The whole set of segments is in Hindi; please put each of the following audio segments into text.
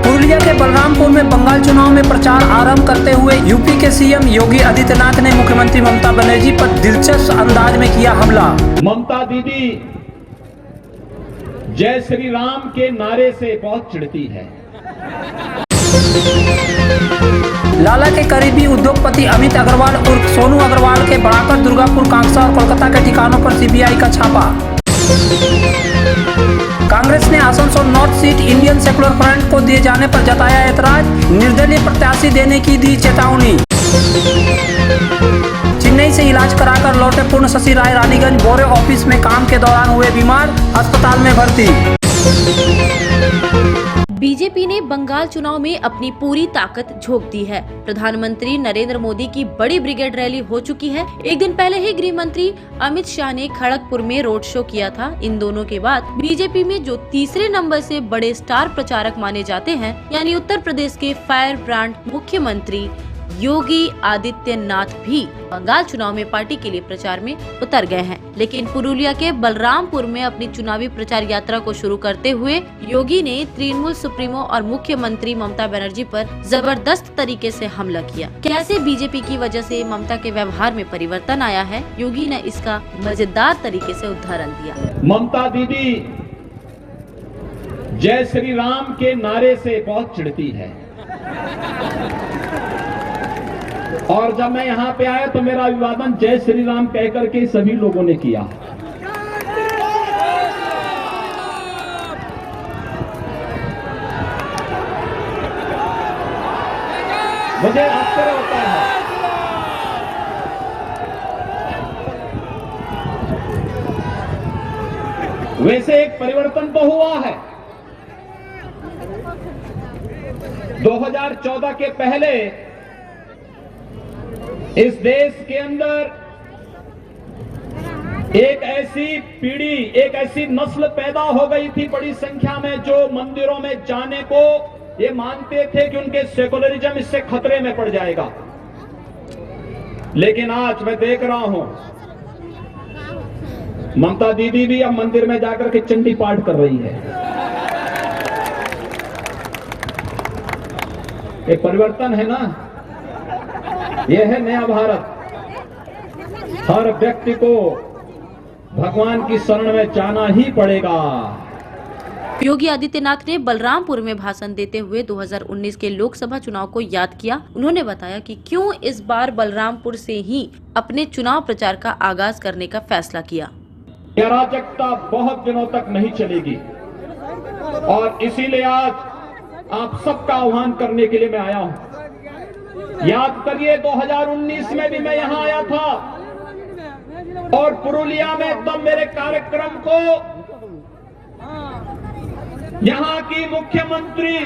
पुरुलिया के बलरामपुर में बंगाल चुनाव में प्रचार आरंभ करते हुए यूपी के सीएम योगी आदित्यनाथ ने मुख्यमंत्री ममता बनर्जी पर दिलचस्प अंदाज में किया हमला। ममता दीदी जय श्री राम के नारे से बहुत चिढ़ती है। लाला के करीबी उद्योगपति अमित अग्रवाल उर्फ सोनू अग्रवाल के बढ़ाकर दुर्गापुर, कांगसा और कोलकाता के ठिकानों पर सीबीआई का छापा। कांग्रेस ने Asansol north seat Indian secular front को दिए जाने पर जताया ऐतराज, निर्दलीय प्रत्याशी देने की दी चेतावनी। चेन्नई से इलाज कराकर लौटे पूर्ण शशि राय रानीगंज बोरे ऑफिस में काम के दौरान हुए बीमार, अस्पताल में भर्ती। बीजेपी ने बंगाल चुनाव में अपनी पूरी ताकत झोंक दी है। प्रधानमंत्री नरेंद्र मोदी की बड़ी ब्रिगेड रैली हो चुकी है। एक दिन पहले ही गृह मंत्री अमित शाह ने खड़गपुर में रोड शो किया था। इन दोनों के बाद बीजेपी में जो तीसरे नंबर से बड़े स्टार प्रचारक माने जाते हैं, यानी उत्तर प्रदेश के फायर ब्रांड मुख्यमंत्री योगी आदित्यनाथ भी बंगाल चुनाव में पार्टी के लिए प्रचार में उतर गए हैं। लेकिन पुरुलिया के बलरामपुर में अपनी चुनावी प्रचार यात्रा को शुरू करते हुए योगी ने तृणमूल सुप्रीमो और मुख्यमंत्री ममता बनर्जी पर जबरदस्त तरीके से हमला किया। कैसे बीजेपी की वजह से ममता के व्यवहार में परिवर्तन आया है, योगी ने इसका मजेदार तरीके से उदाहरण दिया। ममता दीदी जय श्री राम के नारे से बहुत चिढ़ती है और जब मैं यहां पे आया तो मेरा अभिवादन जय श्री राम कहकर के सभी लोगों ने किया। मुझे आश्चर्य होता है, वैसे एक परिवर्तन तो हुआ है। 2014 के पहले इस देश के अंदर एक ऐसी पीढ़ी, एक ऐसी नस्ल पैदा हो गई थी बड़ी संख्या में, जो मंदिरों में जाने को ये मानते थे कि उनके सेकुलरिज्म इससे खतरे में पड़ जाएगा। लेकिन आज मैं देख रहा हूं ममता दीदी भी अब मंदिर में जाकर के चंडी पाठ कर रही है। एक परिवर्तन है ना, यह है नया भारत। हर व्यक्ति को भगवान की शरण में जाना ही पड़ेगा। योगी आदित्यनाथ ने बलरामपुर में भाषण देते हुए 2019 के लोकसभा चुनाव को याद किया। उन्होंने बताया कि क्यों इस बार बलरामपुर से ही अपने चुनाव प्रचार का आगाज करने का फैसला किया। अराजकता बहुत दिनों तक नहीं चलेगी और इसीलिए आज आप सबका आह्वान करने के लिए मैं आया हूं। याद करिए 2019 में भी मैं यहां आया था और पुरुलिया में तब मेरे कार्यक्रम को यहां की मुख्यमंत्री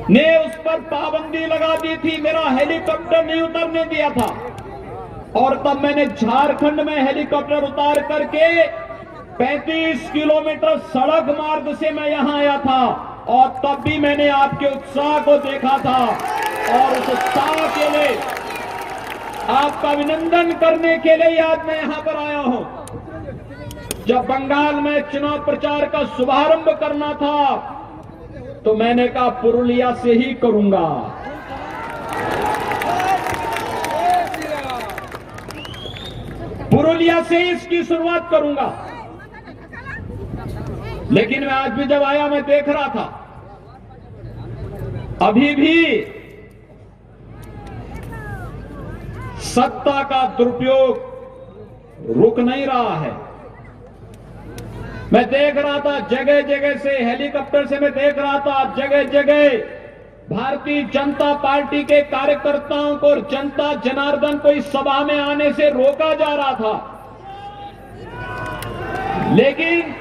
ने उस पर पाबंदी लगा दी थी। मेरा हेलीकॉप्टर नहीं उतरने दिया था और तब मैंने झारखंड में हेलीकॉप्टर उतार करके 35 किलोमीटर सड़क मार्ग से मैं यहां आया था और तब भी मैंने आपके उत्साह को देखा था और उस उत्साह के लिए आपका अभिनंदन करने के लिए आज मैं यहां पर आया हूं। जब बंगाल में चुनाव प्रचार का शुभारंभ करना था तो मैंने कहा पुरुलिया से ही करूंगा। पुरुलिया से ही इसकी शुरुआत करूंगा। लेकिन मैं आज भी जब आया मैं देख रहा था अभी भी सत्ता का दुरुपयोग रुक नहीं रहा है। मैं देख रहा था जगह जगह से, हेलीकॉप्टर से मैं देख रहा था जगह जगह भारतीय जनता पार्टी के कार्यकर्ताओं को और जनता जनार्दन को इस सभा में आने से रोका जा रहा था। लेकिन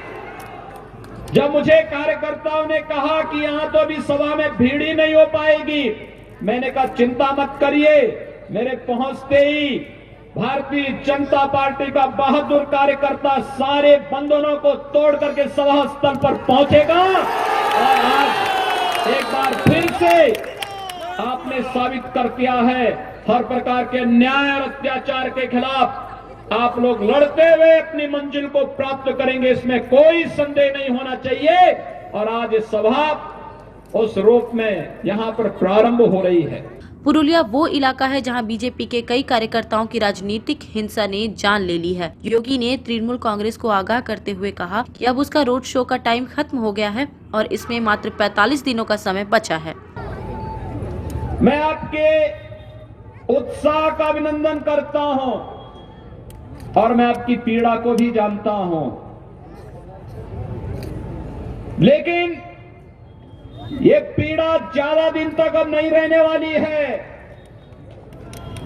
जब मुझे कार्यकर्ताओं ने कहा कि यहां तो अभी सभा में भीड़ ही नहीं हो पाएगी, मैंने कहा चिंता मत करिए, मेरे पहुंचते ही भारतीय जनता पार्टी का बहादुर कार्यकर्ता सारे बंधनों को तोड़ करके सभा स्थल पर पहुंचेगा और आज एक बार फिर से आपने साबित कर किया है हर प्रकार के अन्याय और अत्याचार के खिलाफ आप लोग लड़ते हुए अपनी मंजिल को प्राप्त करेंगे, इसमें कोई संदेह नहीं होना चाहिए। और आज इस सभा उस रूप में यहाँ पर प्रारंभ हो रही है। पुरुलिया वो इलाका है जहां बीजेपी के कई कार्यकर्ताओं की राजनीतिक हिंसा ने जान ले ली है। योगी ने तृणमूल कांग्रेस को आगाह करते हुए कहा कि अब उसका रोड शो का टाइम खत्म हो गया है और इसमें मात्र 45 दिनों का समय बचा है। मैं आपके उत्साह का अभिनंदन करता हूं और मैं आपकी पीड़ा को भी जानता हूं, लेकिन ये पीड़ा ज्यादा दिन तक अब नहीं रहने वाली है।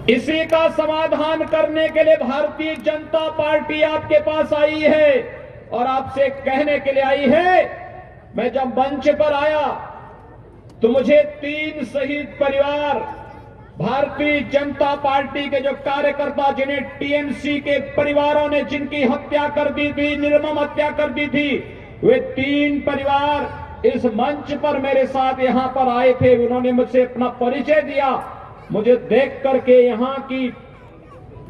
इसी का समाधान करने के लिए भारतीय जनता पार्टी आपके पास आई है और आपसे कहने के लिए आई है। मैं जब मंच पर आया तो मुझे 3 शहीद परिवार, भारतीय जनता पार्टी के जो कार्यकर्ता जिन्हें टीएमसी के परिवारों ने जिनकी हत्या कर दी थी, निर्मम हत्या कर दी थी, वे 3 परिवार इस मंच पर मेरे साथ यहां पर आए थे। उन्होंने मुझसे अपना परिचय दिया। मुझे देख करके यहां की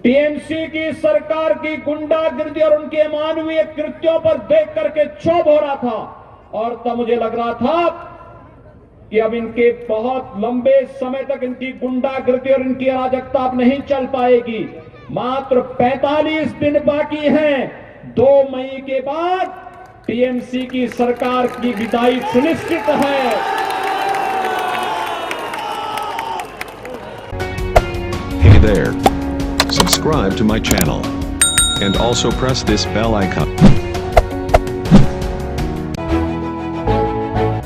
टीएमसी की सरकार की गुंडागिर्दी और उनके अमानवीय कृत्यों पर देख करके क्षोभ हो रहा था और तब मुझे लग रहा था कि अब इनके बहुत लंबे समय तक इनकी गुंडागिर्दी और इनकी अराजकता अब नहीं चल पाएगी। मात्र 45 दिन बाकी हैं। 2 मई के बाद टीएमसी की सरकार की विदाई सुनिश्चित है। Hey there. Subscribe to my channel. And also press this bell icon.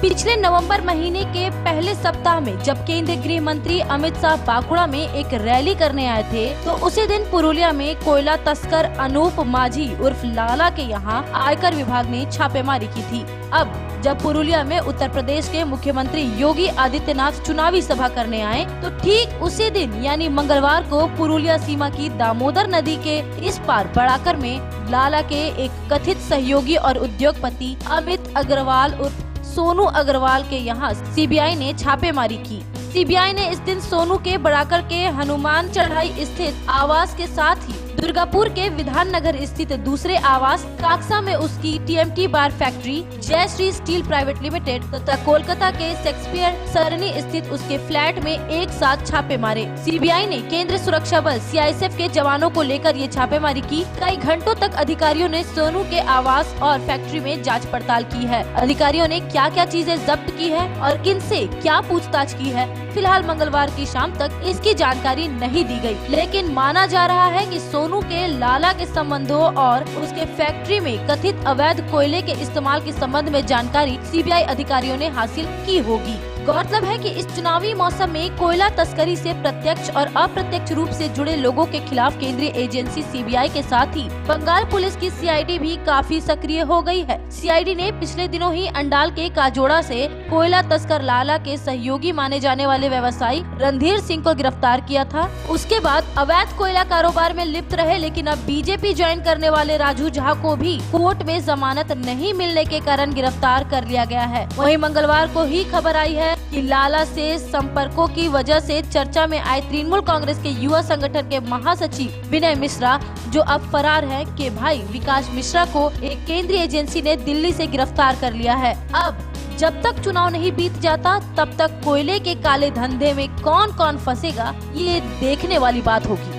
पिछले नवंबर महीने के पहले सप्ताह में जब केंद्रीय गृह मंत्री अमित शाह बांकुड़ा में एक रैली करने आए थे तो उसी दिन पुरुलिया में कोयला तस्कर अनूप माझी उर्फ लाला के यहाँ आयकर विभाग ने छापेमारी की थी। अब जब पुरुलिया में उत्तर प्रदेश के मुख्यमंत्री योगी आदित्यनाथ चुनावी सभा करने आए तो ठीक उसी दिन यानी मंगलवार को पुरुलिया सीमा की दामोदर नदी के इस पार बड़ाकर में लाला के एक कथित सहयोगी और उद्योगपति अमित अग्रवाल उर्फ सोनू अग्रवाल के यहाँ सीबीआई ने छापेमारी की। सीबीआई ने इस दिन सोनू के बड़ाकर के हनुमान चढ़ाई स्थित आवास के साथ ही दुर्गापुर के विधान नगर स्थित दूसरे आवास काक्सा में उसकी TMT bar factory, Jayshree steel private limited तथा कोलकाता के शेक्सपियर सरनी स्थित उसके फ्लैट में एक साथ छापे मारे। सीबीआई ने केंद्रीय सुरक्षा बल सीआईएसएफ के जवानों को लेकर ये छापेमारी की। कई घंटों तक अधिकारियों ने सोनू के आवास और फैक्ट्री में जाँच पड़ताल की है। अधिकारियों ने क्या क्या चीजें जब्त की है और किन से क्या पूछताछ की है, फिलहाल मंगलवार की शाम तक इसकी जानकारी नहीं दी गई। लेकिन माना जा रहा है कि सोनू के लाला के संबंधों और उसके फैक्ट्री में कथित अवैध कोयले के इस्तेमाल के संबंध में जानकारी सीबीआई अधिकारियों ने हासिल की होगी। गौरतलब है कि इस चुनावी मौसम में कोयला तस्करी से प्रत्यक्ष और अप्रत्यक्ष रूप से जुड़े लोगों के खिलाफ केंद्रीय एजेंसी सीबीआई के साथ ही बंगाल पुलिस की सीआईडी भी काफी सक्रिय हो गई है। सीआईडी ने पिछले दिनों ही अंडाल के काजोड़ा से कोयला तस्कर लाला के सहयोगी माने जाने वाले व्यवसायी रणधीर सिंह को गिरफ्तार किया था। उसके बाद अवैध कोयला कारोबार में लिप्त रहे लेकिन अब बीजेपी ज्वाइन करने वाले राजू झा को भी कोर्ट में जमानत नहीं मिलने के कारण गिरफ्तार कर लिया गया है। वहीं मंगलवार को ही खबर आई है कि लाला से संपर्कों की वजह से चर्चा में आए तृणमूल कांग्रेस के युवा संगठन के महासचिव विनय मिश्रा जो अब फरार है के भाई विकास मिश्रा को एक केंद्रीय एजेंसी ने दिल्ली से गिरफ्तार कर लिया है। अब जब तक चुनाव नहीं बीत जाता तब तक कोयले के काले धंधे में कौन कौन फंसेगा ये देखने वाली बात होगी।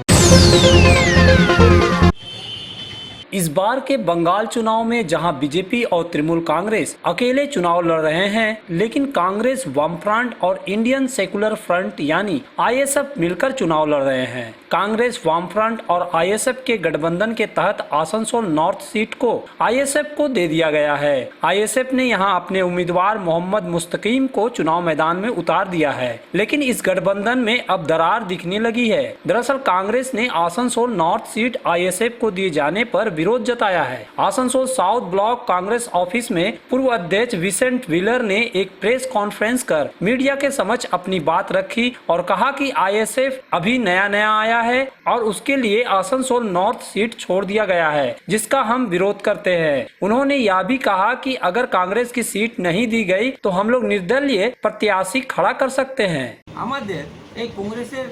इस बार के बंगाल चुनाव में जहां बीजेपी और तृणमूल कांग्रेस अकेले चुनाव लड़ रहे हैं, लेकिन कांग्रेस, वामफ्रंट और इंडियन सेकुलर फ्रंट यानी आईएसएफ मिलकर चुनाव लड़ रहे हैं। कांग्रेस, वामफ्रंट और आईएसएफ के गठबंधन के तहत आसनसोल नॉर्थ सीट को आईएसएफ को दे दिया गया है। आईएसएफ ने यहां अपने उम्मीदवार मोहम्मद मुस्तकीम को चुनाव मैदान में उतार दिया है, लेकिन इस गठबंधन में अब दरार दिखने लगी है। दरअसल कांग्रेस ने आसनसोल नॉर्थ सीट आईएसएफ को दिए जाने पर विरोध जताया है। Asansol south block Congress office में पूर्व अध्यक्ष विसेंट व्हीलर ने एक प्रेस कॉन्फ्रेंस कर मीडिया के समक्ष अपनी बात रखी और कहा कि आईएसएफ अभी नया आया है और उसके लिए आसनसोल नॉर्थ सीट छोड़ दिया गया है, जिसका हम विरोध करते हैं। उन्होंने यह भी कहा कि अगर कांग्रेस की सीट नहीं दी गई तो हम लोग निर्दलीय प्रत्याशी खड़ा कर सकते हैं। আমাদের এই কংগ্রেসের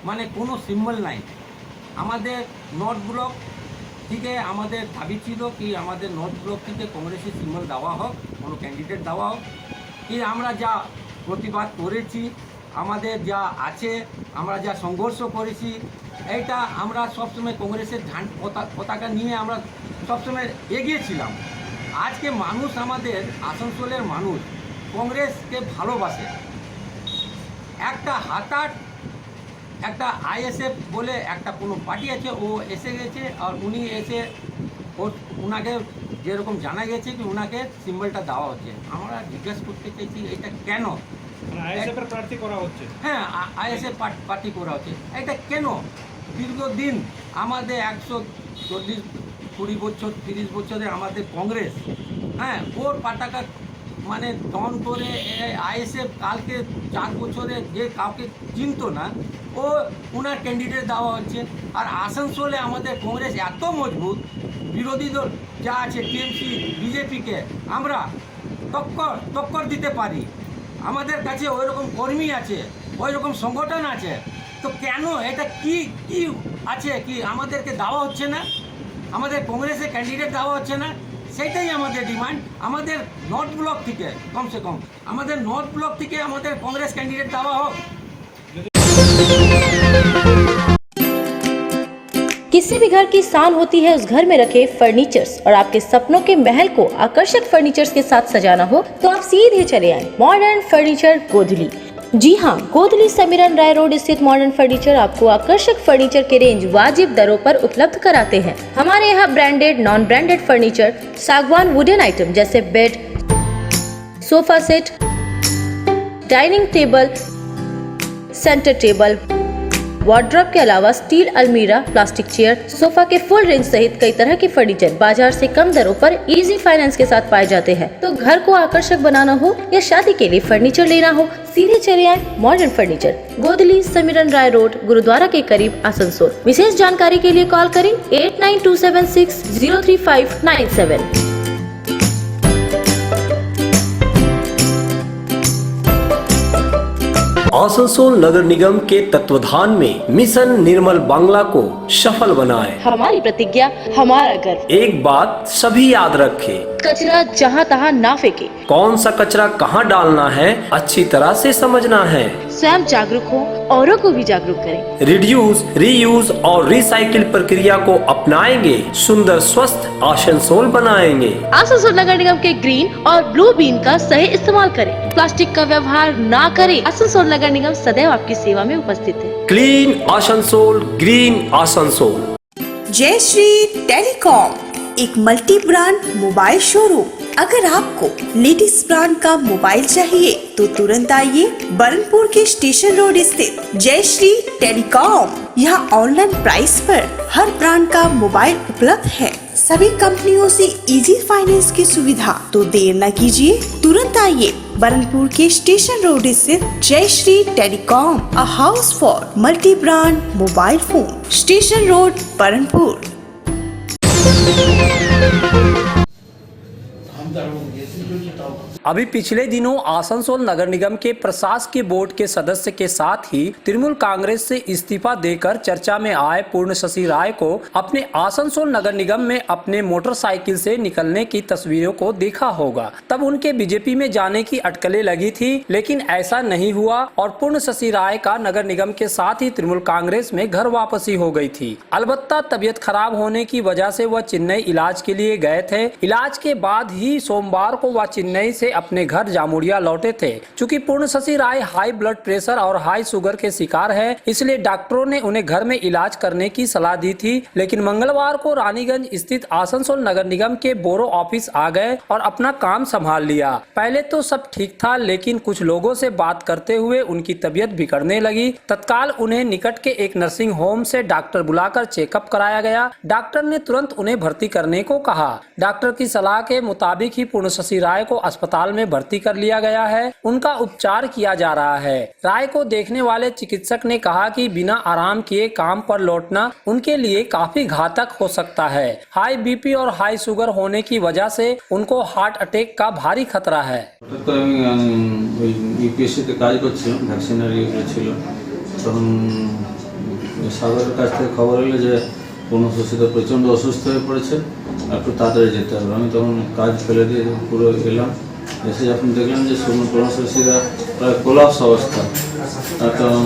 মানে কোনো সিম্বল নাই। আমাদের নর্থ ব্লক থেকে আমাদের দাবি ছিল কি আমাদের নর্থ ব্লক থেকে কংগ্রেসের সিম্বল দেওয়া হোক, কোনো ক্যান্ডিডেট দেওয়া হোক। কি আমরা যা প্রতিবাদ করেছি, আমাদের যা আছে, আমরা যা সংঘর্ষ করেছি, এইটা আমরা সবসময় কংগ্রেসের পতাকা নিয়ে আমরা সবসময় এগিয়েছিলাম। আজকে মানুষ, আমাদের আসানসোলের মানুষ কংগ্রেসকে ভালোবাসে। একটা হাতার একটা আইএসএফ বলে একটা কোনো পার্টি আছে, ও এসে গেছে আর উনি এসে ওনাকে যেরকম জানা গেছে কি ওনাকে সিম্বলটা দেওয়া হচ্ছে। আমরা জিজ্ঞেস করতে চাইছি এটা কেন আইএসএফ এর প্রার্থী করা হচ্ছে? হ্যাঁ, আইএসএফ প্রার্থী করা হচ্ছে, এটা কেন? দীর্ঘদিন আমাদের 140 20 বছর 30 বছরে আমাদের কংগ্রেস, হ্যাঁ, ওর পতাকা মানে দন করে আইএসএফ কালকে 4 বছরে যে কাউকে চিনতো না, ও ওনার ক্যান্ডিডেট দেওয়া হচ্ছে। আর আসানসোলে আমাদের কংগ্রেস এত মজবুত, বিরোধী দল যা আছে টিএমসি বিজেপিকে আমরা টক্কর দিতে পারি। আমাদের কাছে ওই রকম কর্মী আছে, ওই রকম সংগঠন আছে। তো কেন এটা কি আছে কি আমাদেরকে দেওয়া হচ্ছে না? আমাদের কংগ্রেসের ক্যান্ডিডেট দেওয়া হচ্ছে না, সেটাই আমাদের ডিমান্ড। আমাদের নর্থ ব্লক থেকে কমসে কম আমাদের নর্থ ব্লক থেকে আমাদের কংগ্রেস ক্যান্ডিডেট দেওয়া হোক। किसी भी घर की शान होती है उस घर में रखे फर्नीचर्स, और आपके सपनों के महल को आकर्षक फर्नीचर्स के साथ सजाना हो तो आप सीधे चले आए मॉडर्न फर्नीचर गोधली। जी हाँ, गोधली समीरन राय रोड स्थित मॉडर्न फर्नीचर आपको आकर्षक फर्नीचर के रेंज वाजिब दरों पर उपलब्ध कराते हैं। हमारे यहाँ ब्रांडेड, नॉन ब्रांडेड फर्नीचर, सागवान वुडन आइटम जैसे bed, sofa set, dining table, centre table, wardrobe के अलावा स्टील अलमीरा, प्लास्टिक चेयर, सोफा के फुल रेंज सहित कई तरह के फर्नीचर बाजार से कम दरों पर इजी फाइनेंस के साथ पाए जाते हैं। तो घर को आकर्षक बनाना हो या शादी के लिए फर्नीचर लेना हो, सीधे चले आए मॉडर्न फर्नीचर, गोधली समीरन राय रोड, गुरुद्वारा के करीब, आसनसोल। विशेष जानकारी के लिए कॉल करें 8927603597। आसनसोल नगर निगम के तत्वाधान में मिशन निर्मल बांग्ला को सफल बनाएं। हमारी प्रतिज्ञा, हमारा गर्व। एक बात सभी याद रखें, कचरा जहाँ तहाँ ना फेंके। कौन सा कचरा कहाँ डालना है अच्छी तरह से समझना है। स्वयं जागरूक हो, औरों को भी जागरूक करें। रिड्यूस, रीयूज और रिसाइकिल प्रक्रिया को अपनाएंगे, सुंदर स्वस्थ आसनसोल बनाएंगे। आसनसोल नगर निगम के ग्रीन और ब्लू बीन का सही इस्तेमाल करें, प्लास्टिक का व्यवहार ना करें। आसनसोल नगर निगम सदैव आपकी सेवा में उपस्थित है। Clean Asansol, green Asansol. जय श्री टेलीकॉम, एक मल्टी ब्रांड मोबाइल शोरूम। अगर आपको लेटेस्ट ब्रांड का मोबाइल चाहिए तो तुरंत आइए बरनपुर के स्टेशन रोड स्थित जय श्री टेलीकॉम। यहाँ ऑनलाइन प्राइस पर हर ब्रांड का मोबाइल उपलब्ध है। सभी कंपनियों से इजी फाइनेंस की सुविधा। तो देर न कीजिए, तुरंत आइए बरनपुर के स्टेशन रोड स्थित जय Shri telecom, a house for multi brand mobile phone, station road Burnpur. अभी पिछले दिनों आसनसोल नगर निगम के प्रशासकीय बोर्ड के सदस्य के साथ ही तृणमूल कांग्रेस से इस्तीफा देकर चर्चा में आए पूर्णशशि राय को अपने आसनसोल नगर निगम में अपने मोटरसाइकिल से निकलने की तस्वीरों को देखा होगा। तब उनके बीजेपी में जाने की अटकलें लगी थी, लेकिन ऐसा नहीं हुआ और पूर्णशशि राय का नगर निगम के साथ ही तृणमूल कांग्रेस में घर वापसी हो गई थी। अलबत्ता तबियत खराब होने की वजह से वह चेन्नई इलाज के लिए गए थे। इलाज के बाद ही सोमवार को वह चेन्नई से अपने घर जामुड़िया लौटे थे। चूंकि पूर्णशशि राय हाई ब्लड प्रेशर और हाई शुगर के शिकार है, इसलिए डॉक्टरों ने उन्हें घर में इलाज करने की सलाह दी थी। लेकिन मंगलवार को रानीगंज स्थित आसनसोल नगर निगम के बोरो ऑफिस आ गए और अपना काम संभाल लिया। पहले तो सब ठीक था, लेकिन कुछ लोगों से बात करते हुए उनकी तबियत बिगड़ने लगी। तत्काल उन्हें निकट के एक नर्सिंग होम से डॉक्टर बुलाकर चेकअप कराया गया। डॉक्टर ने तुरंत उन्हें भर्ती करने को कहा। डॉक्टर की सलाह के मुताबिक ही पूर्णशशि राय को अस्पताल में भर्ती कर लिया गया है। उनका उपचार किया जा रहा है। राय को देखने वाले चिकित्सक ने कहा कि बिना आराम किए काम पर लौटना उनके लिए काफी घातक हो सकता है। हाई बीपी और हाई शुगर होने की वजह से उनको हार्ट अटैक का भारी खतरा है। ইউপিএসসিতে কাজ করছিলাম, ভ্যাকসিনারি ছিল, তখন সাগরের কাছ থেকে খবর এলো যে পূর্ণশশীদা প্রচণ্ড অসুস্থ হয়ে পড়েছে, একটু তাড়াতাড়ি যেতে হবে। আমি তখন কাজ ফেলে দিয়ে পুরো এলাম, এসে যখন দেখলাম যে পূর্ণশশীদা প্রায় কোলাপস অবস্থা, তখন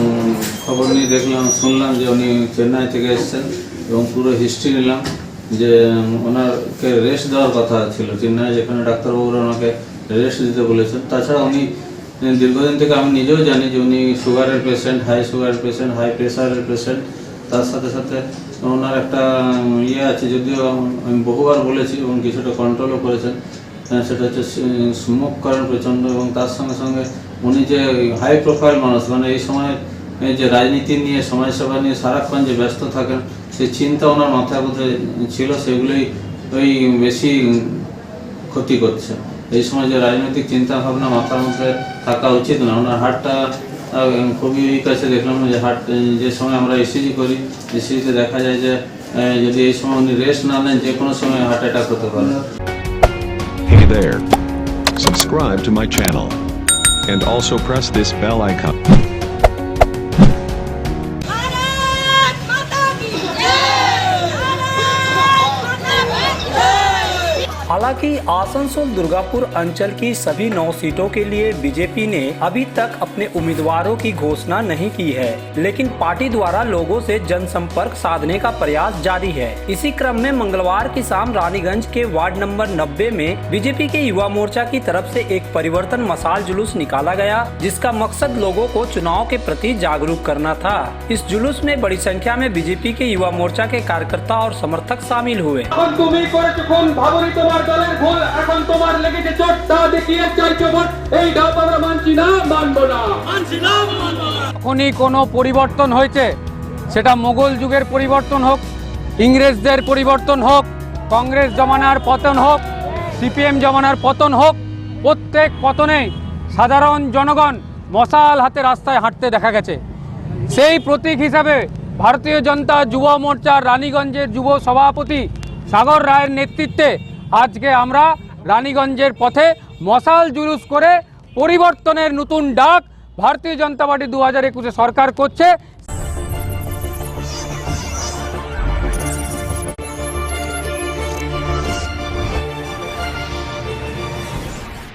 খবর নিয়ে শুনলাম যে উনি চেন্নাই থেকে এসেছেন এবং পুরো হিস্ট্রি নিলাম যে ওনাকে রেস্ট দেওয়ার কথা ছিল চেন্নাই, যেখানে ডাক্তারবাবুরা ওনাকে রেস্ট দিতে বলেছেন। তাছাড়া উনি দীর্ঘদিন থেকে আমি নিজেও জানি যে উনি সুগারের পেশেন্ট, হাই সুগারের পেশেন্ট, হাই প্রেশারের পেশেন্ট। তার সাথে সাথে ওনার একটা আছে, যদিও আমি বহুবার বলেছি এবং কিছুটা কন্ট্রোলও করেছেন, সেটা হচ্ছে স্মোক করেন প্রচণ্ড। এবং তার সঙ্গে সঙ্গে উনি যে হাই প্রোফাইল মানুষ, মানে এই সময় যে রাজনীতি নিয়ে সমাজসেবা নিয়ে সারাক্ষণ যে ব্যস্ত থাকেন, সেই চিন্তা ওনার মাথায় বোধহয় ছিল, সেগুলোই বেশি ক্ষতি করছে। এই সময় যে রাজনৈতিক চিন্তা ভাবনা মাথার মধ্যে থাকা উচিত না। ওনার হার্টটা খুবই উইক আছে, দেখলাম যে হার্ট, যে সময় আমরা ইসিজি করি, ইসিজিতে দেখা যায় যে যদি এই সময় উনি রেস্ট না নেন, যে কোনো সময় হার্ট অ্যাটাক হতে পারে। Hey there. Subscribe to my channel. And also press this bell icon. हालांकि आसनसोल दुर्गापुर अंचल की सभी 9 सीटों के लिए बीजेपी ने अभी तक अपने उम्मीदवारों की घोषणा नहीं की है, लेकिन पार्टी द्वारा लोगों से जनसंपर्क साधने का प्रयास जारी है। इसी क्रम में मंगलवार की शाम रानीगंज के वार्ड नंबर 90 में बीजेपी के युवा मोर्चा की तरफ से एक परिवर्तन मसाल जुलूस निकाला गया, जिसका मकसद लोगों को चुनाव के प्रति जागरूक करना था। इस जुलूस में बड़ी संख्या में बीजेपी के युवा मोर्चा के कार्यकर्ता और समर्थक शामिल हुए। দলের ভুল, এখন তোমার লেগেছে চোট, তা দেখিয়ে চাইছো ভোট, এই ডাব আমরা মানছি না, মানবো না। এখনই কোনো পরিবর্তন হয়েছে, সেটা মোগল যুগের পরিবর্তন হোক, ইংরেজদের পরিবর্তন হোক, কংগ্রেস জমানার পতন হোক, সিপিএম জমানার পতন হোক, প্রত্যেক পতনে সাধারণ জনগণ মশাল হাতে রাস্তায় হাঁটতে দেখা গেছে। সেই প্রতীক হিসাবে ভারতীয় জনতা যুব মোর্চার রানীগঞ্জের যুব সভাপতি সাগর রায়ের নেতৃত্বে আজকে আমরা রানীগঞ্জের পথে মশাল জুলুস করে পরিবর্তনের নতুন ডাক ভারতীয় জনতা পার্টি 2021 সরকার করছে,